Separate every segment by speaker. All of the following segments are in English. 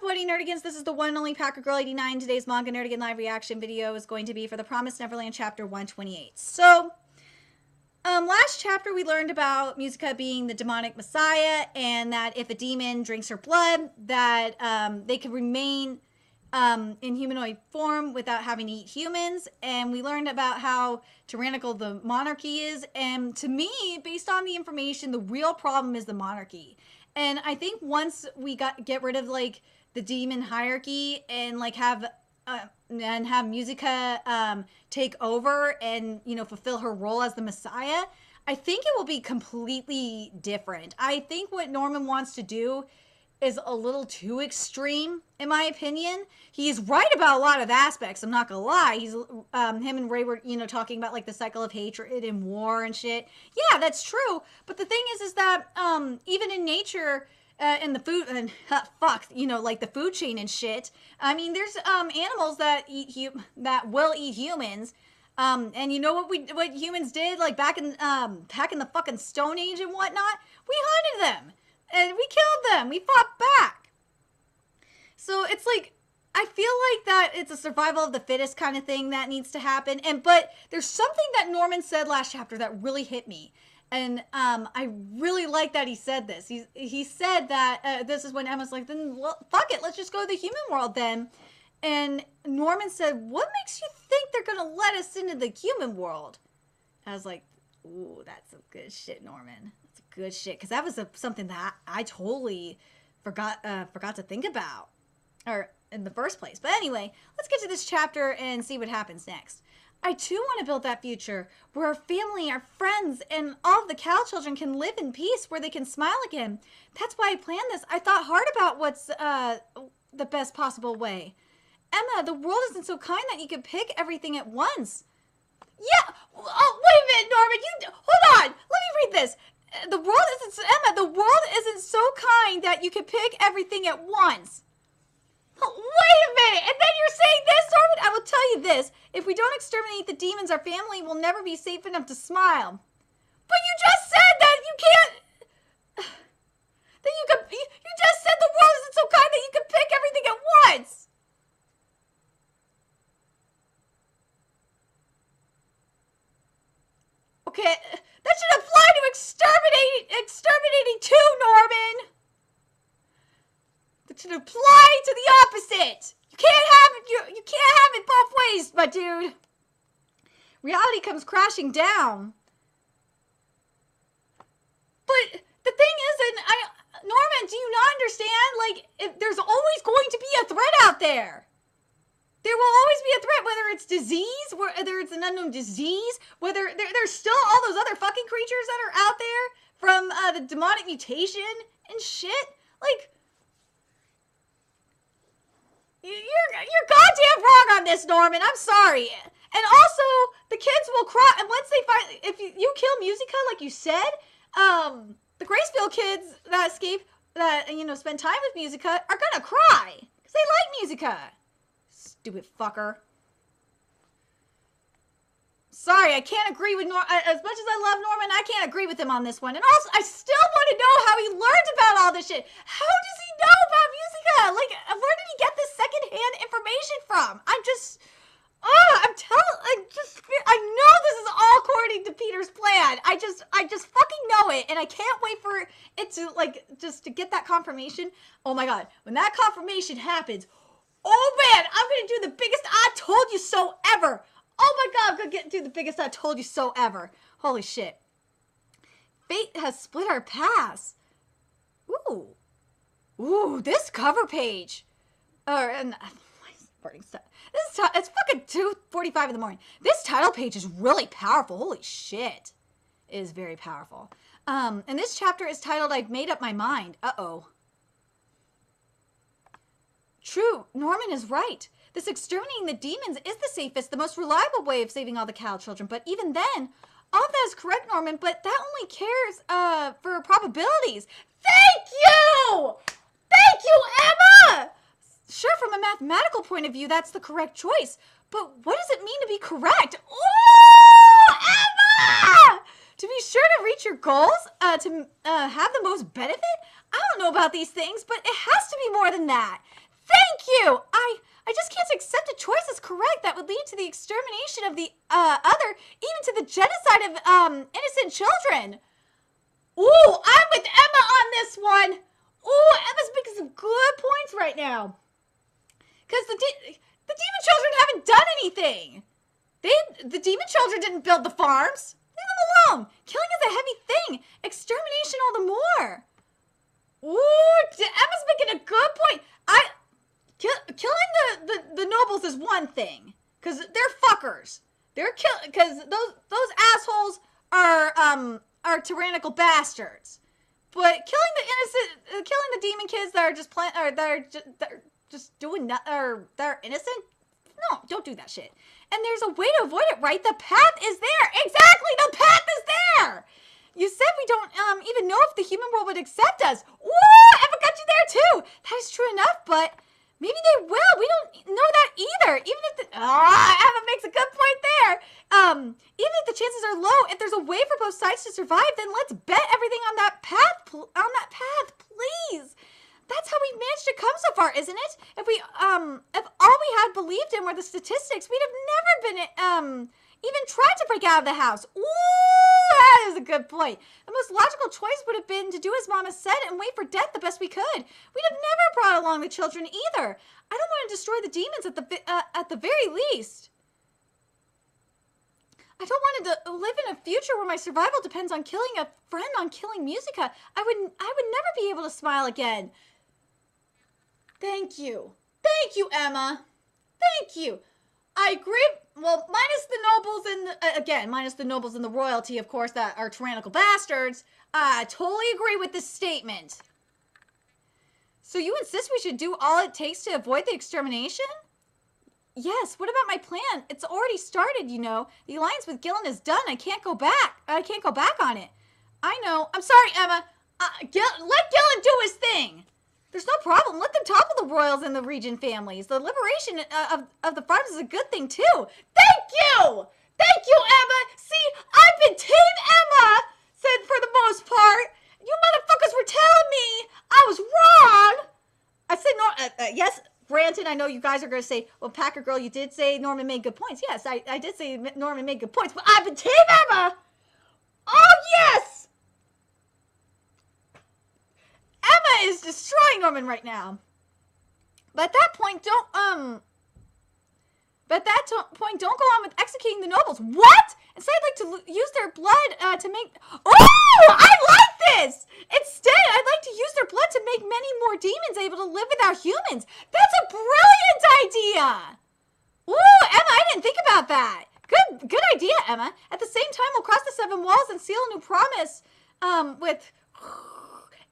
Speaker 1: up, Woody Nerdigans? This is the one and only Packer Girl 89. Today's Manga Nerdigan live reaction video is going to be for the Promised Neverland chapter 128. So, last chapter we learned about Musica being the demonic messiah, and that if a demon drinks her blood, that they could remain in humanoid form without having to eat humans. And we learned about how tyrannical the monarchy is. And to me, based on the information, the real problem is the monarchy. And I think once we get rid of like the demon hierarchy and like have Musica take over and, you know, fulfill her role as the messiah, I think it will be completely different. I think what Norman wants to do is a little too extreme, in my opinion. He's right about a lot of aspects, I'm not gonna lie. He's him and Ray were, you know, talking about like the cycle of hatred and war and shit. Yeah, that's true. But the thing is that even in nature and the food and fuck, you know, like the food chain and shit. I mean, there's animals that will eat humans. And you know what humans did like back in the fucking Stone Age and whatnot? We hunted them. And we killed them. We fought back. So it's like, I feel like that it's a survival of the fittest kind of thing that needs to happen. But there's something that Norman said last chapter that really hit me. And I really like that he said this. He said that this is when Emma's like, then well, fuck it, let's just go to the human world then. And Norman said, what makes you think they're going to let us into the human world? I was like, ooh, that's some good shit, Norman. Good shit, because that was something that I totally forgot to think about, or in the first place. But anyway, let's get to this chapter and see what happens next. I too want to build that future where our family, our friends, and all of the cow children can live in peace, where they can smile again. That's why I planned this. I thought hard about what's the best possible way. Emma, the world isn't so kind that you could pick everything at once. Yeah. Oh, wait a minute, Norman. Hold on. Let me read this. The world isn't so kind that you can pick everything at once. Oh, wait a minute, and then you're saying this, Norman? I will tell you this. If we don't exterminate the demons, our family will never be safe enough to smile. But you just said that you can't... You just said the world isn't so kind that you can pick everything at once. Okay... That should apply to exterminating too, Norman. That should apply to the opposite. You can't have it both ways, my dude. Reality comes crashing down. But the thing is, Norman, do you not understand? Like, there's always going to be a threat out there. There will always be a threat, whether it's disease, whether it's an unknown disease, whether there's still all those other fucking creatures that are out there from the demonic mutation and shit. Like, you're goddamn wrong on this, Norman. I'm sorry. And also, the kids will cry, and once they find, if you kill Musica, like you said, the Gracefield kids that escape, that, you know, spend time with Musica are gonna cry, because they like Musica. Stupid fucker. Sorry, I can't agree with Norman. As much as I love Norman, I can't agree with him on this one. And also, I still want to know how he learned about all this shit. How does he know about Musica? Like, where did he get this secondhand information from? I know this is all according to Peter's plan. I just fucking know it, and I can't wait for it to, like, just to get that confirmation. Oh my god, when that confirmation happens, oh man, I'm gonna do the biggest I told you so ever. Oh my god, I'm gonna do the biggest I told you so ever. Holy shit. Fate has split our paths. Ooh, this cover page. It's fucking 2:45 in the morning. This title page is really powerful. Holy shit. It is very powerful. And this chapter is titled, I've Made Up My Mind. Uh-oh. True, Norman is right. This exterminating the demons is the safest, the most reliable way of saving all the cow children. But even then, all of that is correct, Norman, but that only cares for probabilities. Thank you! Thank you, Emma! Sure, from a mathematical point of view, that's the correct choice. But what does it mean to be correct? Ooh, Emma! To be sure to reach your goals, to have the most benefit? I don't know about these things, but it has to be more than that. Thank you! I just can't accept a choice as correct that would lead to the extermination of the other, even to the genocide of innocent children. Ooh, I'm with Emma on this one. Ooh, Emma's making some good points right now. Because the demon children haven't done anything. The demon children didn't build the farms. Leave them alone. Killing is a heavy thing. Extermination all the more. Ooh, Emma's making a good point. Killing the nobles is one thing, because they're fuckers. Because those assholes are tyrannical bastards. But killing the demon kids that are just they're just doing they're innocent. No, don't do that shit. And there's a way to avoid it, right? The path is there. Exactly, the path is there. You said we don't even know if the human world would accept us. Woo! Emma got you there too. That is true enough, but maybe they will. We don't know that either. Even if Emma makes a good point there. Even if the chances are low, if there's a way for both sides to survive, then let's bet everything on that path. Please. That's how we managed to come so far, isn't it? If all we had believed in were the statistics, we'd have never been even tried to break out of the house. Ooh, that is a good point. The most logical choice would have been to do as Mama said and wait for death the best we could. We'd have never brought along the children either. I don't want to destroy the demons at the very least. I don't want to live in a future where my survival depends on killing a friend, on killing Musica. I would never be able to smile again. Thank you. Thank you, Emma. Thank you. I agree. Well, minus the nobles and the royalty, of course, that are tyrannical bastards. I totally agree with this statement. So you insist we should do all it takes to avoid the extermination? Yes, what about my plan? It's already started, you know. The alliance with Gillen is done. I can't go back on it. I know. I'm sorry, Emma. Let Gillen do his thing. There's no problem. Let them topple the royals and the regent families. The liberation of the farms is a good thing, too. Thank you! Thank you, Emma! See, I've been Team Emma, said for the most part. You motherfuckers were telling me I was wrong. I said, no, yes, granted, I know you guys are going to say, well, Packer Girl, you did say Norman made good points. Yes, I did say Norman made good points, but I've been Team Emma. Oh, yes! Emma is destroying Norman right now. But at that point, don't go on with executing the nobles. What? Instead, I'd like to use their blood to make... Oh! I like this! Instead, I'd like to use their blood to make many more demons able to live without humans. That's a brilliant idea! Ooh, Emma, I didn't think about that. Good idea, Emma. At the same time, we'll cross the 7 walls and seal a new promise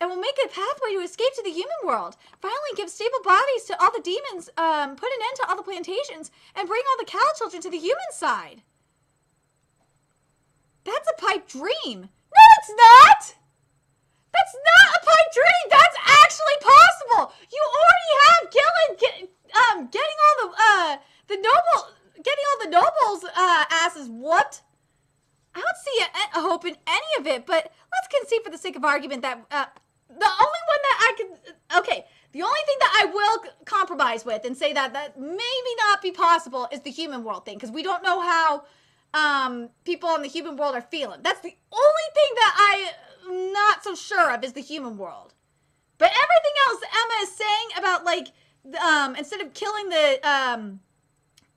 Speaker 1: and we'll make a pathway to escape to the human world. Finally, give stable bodies to all the demons, put an end to all the plantations, and bring all the cow children to the human side. That's a pipe dream. No, it's not! That's not a pipe dream! That's actually possible! You already have Gillen getting all the nobles' asses whooped. I don't see a hope in any of it, but let's concede for the sake of argument that the only thing that I will compromise with and say that maybe not be possible is the human world thing, because we don't know how people on the human world are feeling. That's the only thing that I'm not so sure of is the human world. But everything else Emma is saying about, like, instead of killing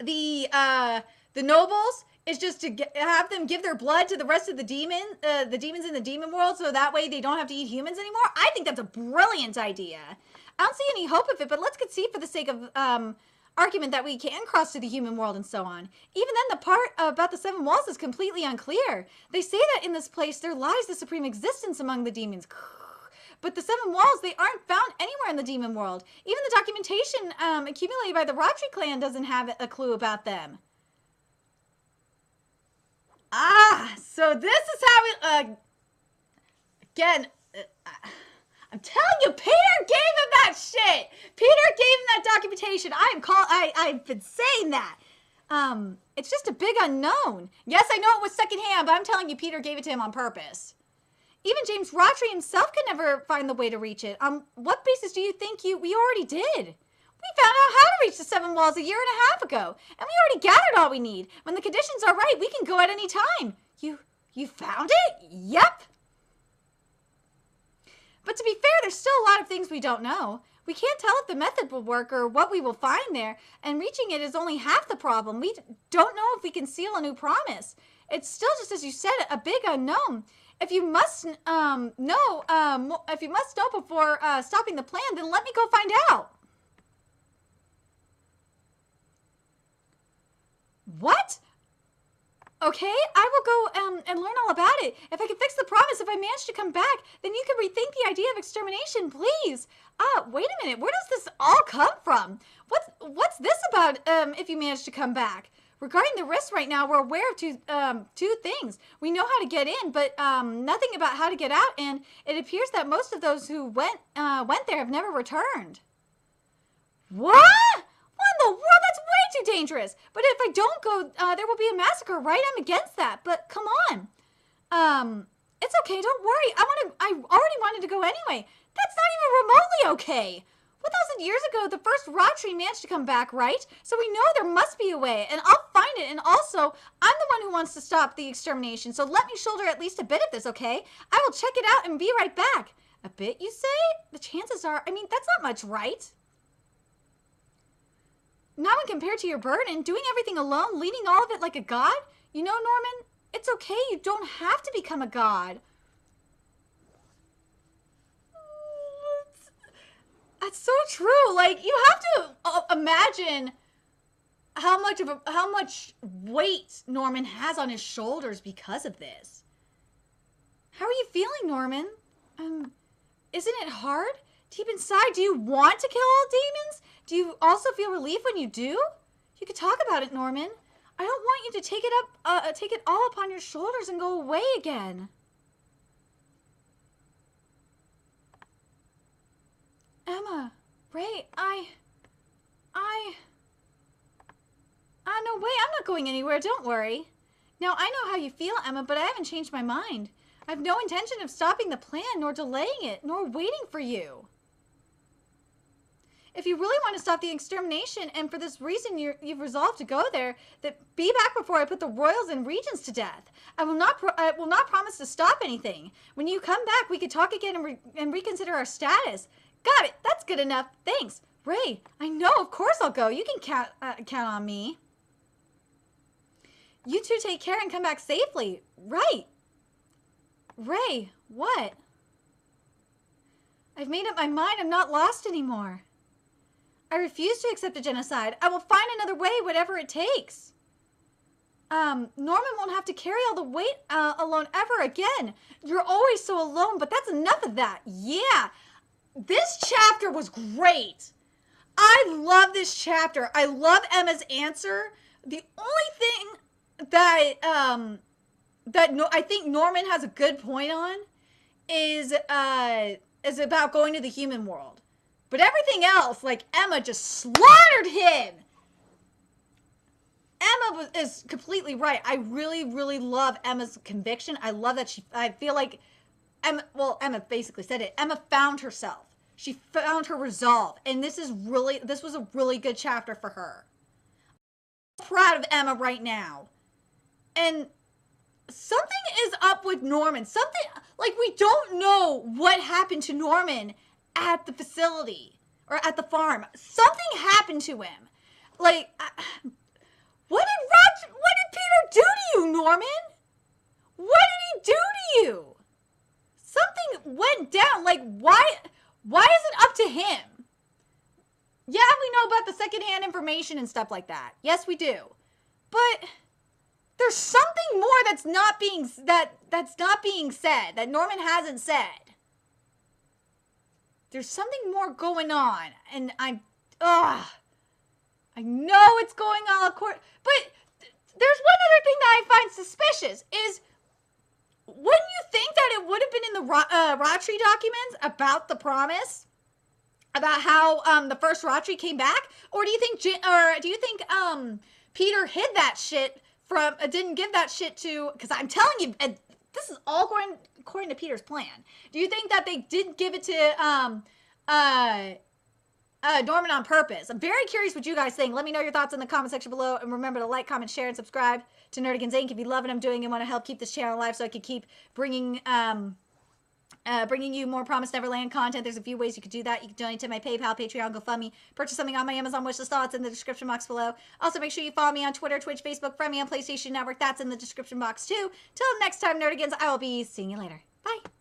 Speaker 1: the nobles, is just to have them give their blood to the rest of the demons in the demon world, so that way they don't have to eat humans anymore. I think that's a brilliant idea. I don't see any hope of it, but let's concede for the sake of argument that we can cross to the human world and so on. Even then, the part about the 7 walls is completely unclear. They say that in this place there lies the supreme existence among the demons. But the 7 walls, they aren't found anywhere in the demon world. Even the documentation accumulated by the Rodri clan doesn't have a clue about them. So this is how it, again, I'm telling you, Peter gave him that shit. Peter gave him that documentation. I've been saying that. It's just a big unknown. Yes, I know it was secondhand, but I'm telling you, Peter gave it to him on purpose. Even James Rodri himself could never find the way to reach it. On what basis do you think we already did? We found out how to reach the 7 walls a year and a half ago, and we already gathered all we need. When the conditions are right, we can go at any time. You found it? Yep. But to be fair, there's still a lot of things we don't know. We can't tell if the method will work or what we will find there, and reaching it is only half the problem. We don't know if we can seal a new promise. It's still, just as you said, a big unknown. If you must know before stopping the plan, then let me go find out. What? Okay, I will go and learn all about it. If I can fix the promise, if I manage to come back, then you can rethink the idea of extermination, please. Wait a minute. Where does this all come from? What's this about? If you manage to come back, regarding the risks right now, we're aware of two things. We know how to get in, but nothing about how to get out. And it appears that most of those who went there have never returned. What? What in the world? That's way too dangerous. But if I don't go, there will be a massacre, right? I'm against that. But come on. It's okay. Don't worry. I already wanted to go anyway. That's not even remotely okay. 1,000 years ago, the first Ratri managed to come back, right? So we know there must be a way, and I'll find it. And also, I'm the one who wants to stop the extermination, so let me shoulder at least a bit of this, okay? I will check it out and be right back. A bit, you say? The chances are, that's not much, right? Not when compared to your burden, doing everything alone, leading all of it like a god? You know, Norman, it's okay. You don't have to become a god. That's so true. Like, you have to imagine how much weight Norman has on his shoulders because of this. How are you feeling, Norman? Isn't it hard? Deep inside, do you want to kill all demons? Do you also feel relief when you do? You could talk about it, Norman. I don't want you to take it all upon your shoulders and go away again. Emma, Ray, no way, I'm not going anywhere, don't worry. Now, I know how you feel, Emma, but I haven't changed my mind. I have no intention of stopping the plan, nor delaying it, nor waiting for you. If you really want to stop the extermination, and for this reason you've resolved to go there, then be back before I put the royals and regents to death. I will not promise to stop anything. When you come back, we could talk again and reconsider our status. Got it. That's good enough. Thanks. Ray, I know. Of course I'll go. You can count on me. You two take care and come back safely. Right. Ray, what? I've made up my mind. I'm not lost anymore. I refuse to accept a genocide. I will find another way, whatever it takes. Norman won't have to carry all the weight alone ever again. You're always so alone, but that's enough of that. Yeah. This chapter was great. I love this chapter. I love Emma's answer. The only thing that I think Norman has a good point on is about going to the human world. But everything else, like Emma just slaughtered him. Emma is completely right. I really, really love Emma's conviction. I love that I feel like Emma basically said it. Emma found herself. She found her resolve. And this was a really good chapter for her. I'm proud of Emma right now. And something is up with Norman. Something, like, we don't know what happened to Norman at the facility or at the farm. Something happened to him. Like, what did Peter do to you, Norman? What did he do to you? Something went down. Like, why is it up to him? Yeah, we know about the secondhand information and stuff like that. Yes, we do. But there's something more that's not being said, that Norman hasn't said. There's something more going on, and I know it's going all according, but there's one other thing that I find suspicious is, wouldn't you think that it would have been in the Ratri documents about the promise, about how the first Ratri came back, or do you think Peter hid that shit from didn't give that shit to? Because I'm telling you, and this is all according to Peter's plan. Do you think that they didn't give it to Norman on purpose. I'm very curious what you guys think. Let me know your thoughts in the comment section below. And remember to like, comment, share, and subscribe to Nerdigans Inc. if you love what I'm doing and want to help keep this channel alive so I can keep bringing you more Promised Neverland content. There's a few ways you could do that. You can donate to my PayPal, Patreon, GoFundMe, purchase something on my Amazon wishlist. All it's in the description box below. Also, make sure you follow me on Twitter, Twitch, Facebook, friend me on PlayStation Network. That's in the description box too. Till next time, Nerdigans, I will be seeing you later. Bye.